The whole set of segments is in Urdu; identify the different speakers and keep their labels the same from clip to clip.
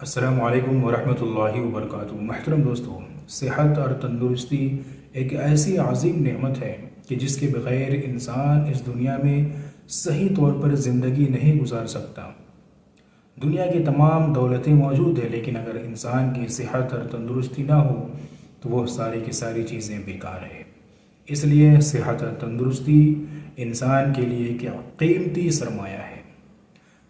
Speaker 1: السلام علیکم ورحمۃ اللہ وبرکاتہ۔ محترم دوستو، صحت اور تندرستی ایک ایسی عظیم نعمت ہے کہ جس کے بغیر انسان اس دنیا میں صحیح طور پر زندگی نہیں گزار سکتا۔ دنیا کی تمام دولتیں موجود ہیں، لیکن اگر انسان کی صحت اور تندرستی نہ ہو تو وہ ساری کی ساری چیزیں بیکار ہیں۔ اس لیے صحت اور تندرستی انسان کے لیے ایک قیمتی سرمایہ ہے۔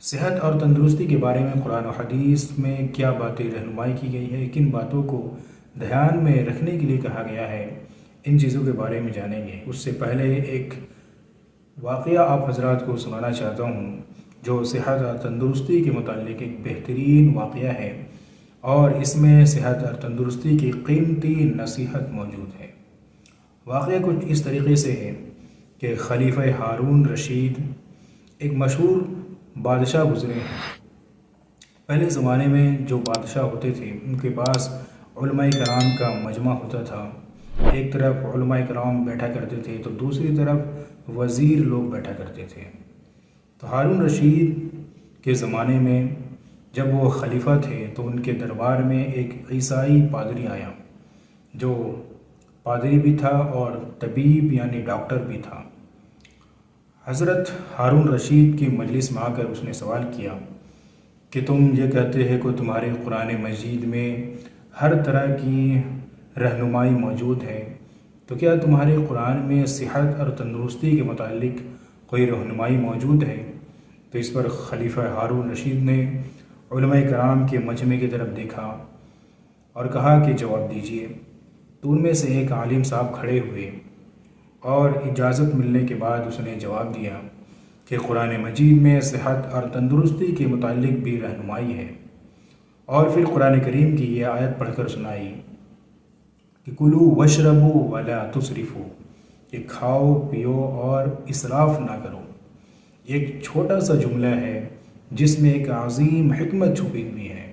Speaker 1: صحت اور تندرستی کے بارے میں قرآن و حدیث میں کیا باتیں رہنمائی کی گئی ہے، کن باتوں کو دھیان میں رکھنے کے لیے کہا گیا ہے، ان چیزوں کے بارے میں جانیں گے۔ اس سے پہلے ایک واقعہ آپ حضرات کو سنانا چاہتا ہوں جو صحت اور تندرستی کے متعلق ایک بہترین واقعہ ہے، اور اس میں صحت اور تندرستی کی قیمتی نصیحت موجود ہے۔ واقعہ کچھ اس طریقے سے ہے کہ خلیفہ ہارون رشید ایک مشہور بادشاہ گزرے ہیں۔ پہلے زمانے میں جو بادشاہ ہوتے تھے ان کے پاس علماء کرام کا مجمع ہوتا تھا۔ ایک طرف علماء کرام بیٹھا کرتے تھے تو دوسری طرف وزیر لوگ بیٹھا کرتے تھے۔ تو ہارون رشید کے زمانے میں جب وہ خلیفہ تھے تو ان کے دربار میں ایک عیسائی پادری آیا، جو پادری بھی تھا اور طبیب یعنی ڈاکٹر بھی تھا۔ حضرت ہارون رشید کی مجلس میں آ کر اس نے سوال کیا کہ تم یہ کہتے ہیں کہ تمہارے قرآن مجید میں ہر طرح کی رہنمائی موجود ہے، تو کیا تمہارے قرآن میں صحت اور تندرستی کے متعلق کوئی رہنمائی موجود ہے؟ تو اس پر خلیفہ ہارون رشید نے علماء کرام کے مجمع کی طرف دیکھا اور کہا کہ جواب دیجیے۔ تو ان میں سے ایک عالم صاحب کھڑے ہوئے اور اجازت ملنے کے بعد اس نے جواب دیا کہ قرآن مجید میں صحت اور تندرستی کے متعلق بھی رہنمائی ہے، اور پھر قرآن کریم کی یہ آیت پڑھ کر سنائی کہ کلوا واشربوا ولا تسرفوا، کہ کھاؤ پیو اور اسراف نہ کرو۔ ایک چھوٹا سا جملہ ہے جس میں ایک عظیم حکمت چھپی ہوئی ہے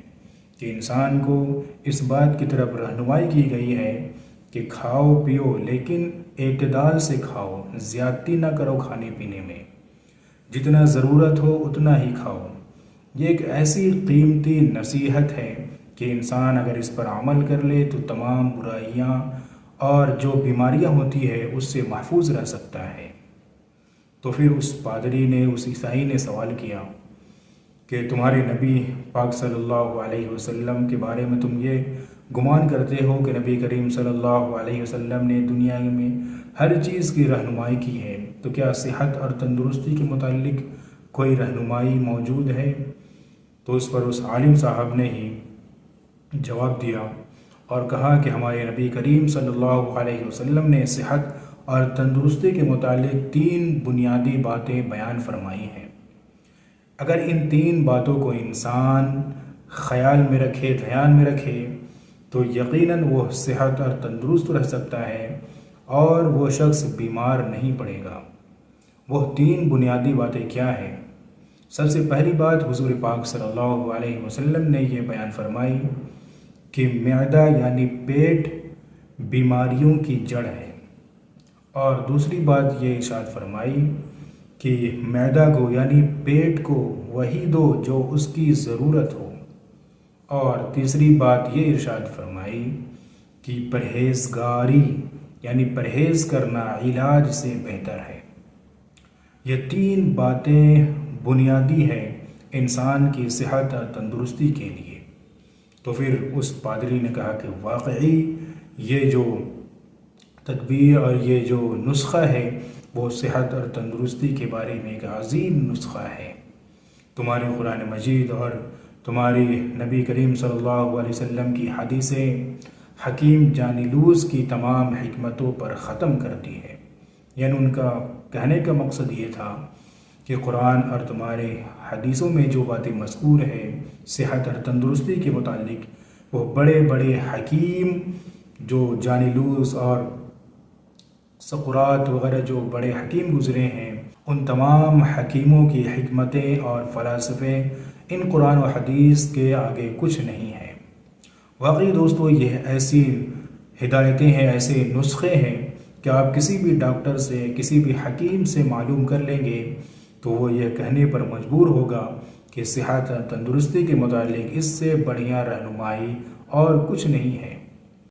Speaker 1: کہ انسان کو اس بات کی طرف رہنمائی کی گئی ہے کہ کھاؤ پیو لیکن اعتدال سے کھاؤ، زیادتی نہ کرو کھانے پینے میں، جتنا ضرورت ہو اتنا ہی کھاؤ۔ یہ ایک ایسی قیمتی نصیحت ہے کہ انسان اگر اس پر عمل کر لے تو تمام برائیاں اور جو بیماریاں ہوتی ہے اس سے محفوظ رہ سکتا ہے۔ تو پھر اس پادری نے، اس عیسائی نے سوال کیا کہ تمہارے نبی پاک صلی اللہ علیہ وسلم کے بارے میں تم یہ گمان کرتے ہو کہ نبی کریم صلی اللہ علیہ وسلم نے دنیا میں ہر چیز کی رہنمائی کی ہے، تو کیا صحت اور تندرستی کے متعلق کوئی رہنمائی موجود ہے؟ تو اس پر اس عالم صاحب نے ہی جواب دیا اور کہا کہ ہمارے نبی کریم صلی اللہ علیہ وسلم نے صحت اور تندرستی کے متعلق 3 بنیادی باتیں بیان فرمائی ہیں۔ اگر ان 3 باتوں کو انسان خیال میں رکھے، دھیان میں رکھے، تو یقیناً وہ صحت اور تندرست رہ سکتا ہے اور وہ شخص بیمار نہیں پڑے گا۔ وہ 3 بنیادی باتیں کیا ہیں؟ سب سے پہلی بات حضور پاک صلی اللہ علیہ وسلم نے یہ بیان فرمائی کہ معدہ یعنی پیٹ بیماریوں کی جڑ ہے، اور دوسری بات یہ ارشاد فرمائی کہ معدہ کو یعنی پیٹ کو وہی دو جو اس کی ضرورت ہو، اور تیسری بات یہ ارشاد فرمائی کہ پرہیزگاری یعنی پرہیز کرنا علاج سے بہتر ہے۔ یہ 3 باتیں بنیادی ہیں انسان کی صحت اور تندرستی کے لیے۔ تو پھر اس پادری نے کہا کہ واقعی یہ جو تدبیر اور یہ جو نسخہ ہے وہ صحت اور تندرستی کے بارے میں ایک عظیم نسخہ ہے۔ تمہارے قرآن مجید اور تمہاری نبی کریم صلی اللہ علیہ وسلم کی حدیثیں حکیم جانلوز کی تمام حکمتوں پر ختم کرتی ہے۔ یعنی ان کا کہنے کا مقصد یہ تھا کہ قرآن اور تمہارے حدیثوں میں جو باتیں مذکور ہیں صحت اور تندرستی کے متعلق، وہ بڑے بڑے حکیم جو جانلوز اور سقراط وغیرہ جو بڑے حکیم گزرے ہیں، ان تمام حکیموں کی حکمتیں اور فلاسفے ان قرآن و حدیث کے آگے کچھ نہیں ہیں۔ واقعی دوستو، یہ ایسی ہدایتیں ہیں، ایسے نسخے ہیں کہ آپ کسی بھی ڈاکٹر سے، کسی بھی حکیم سے معلوم کر لیں گے تو وہ یہ کہنے پر مجبور ہوگا کہ کہ صحت اور تندرستی کے متعلق اس سے بڑھیا رہنمائی اور کچھ نہیں ہے۔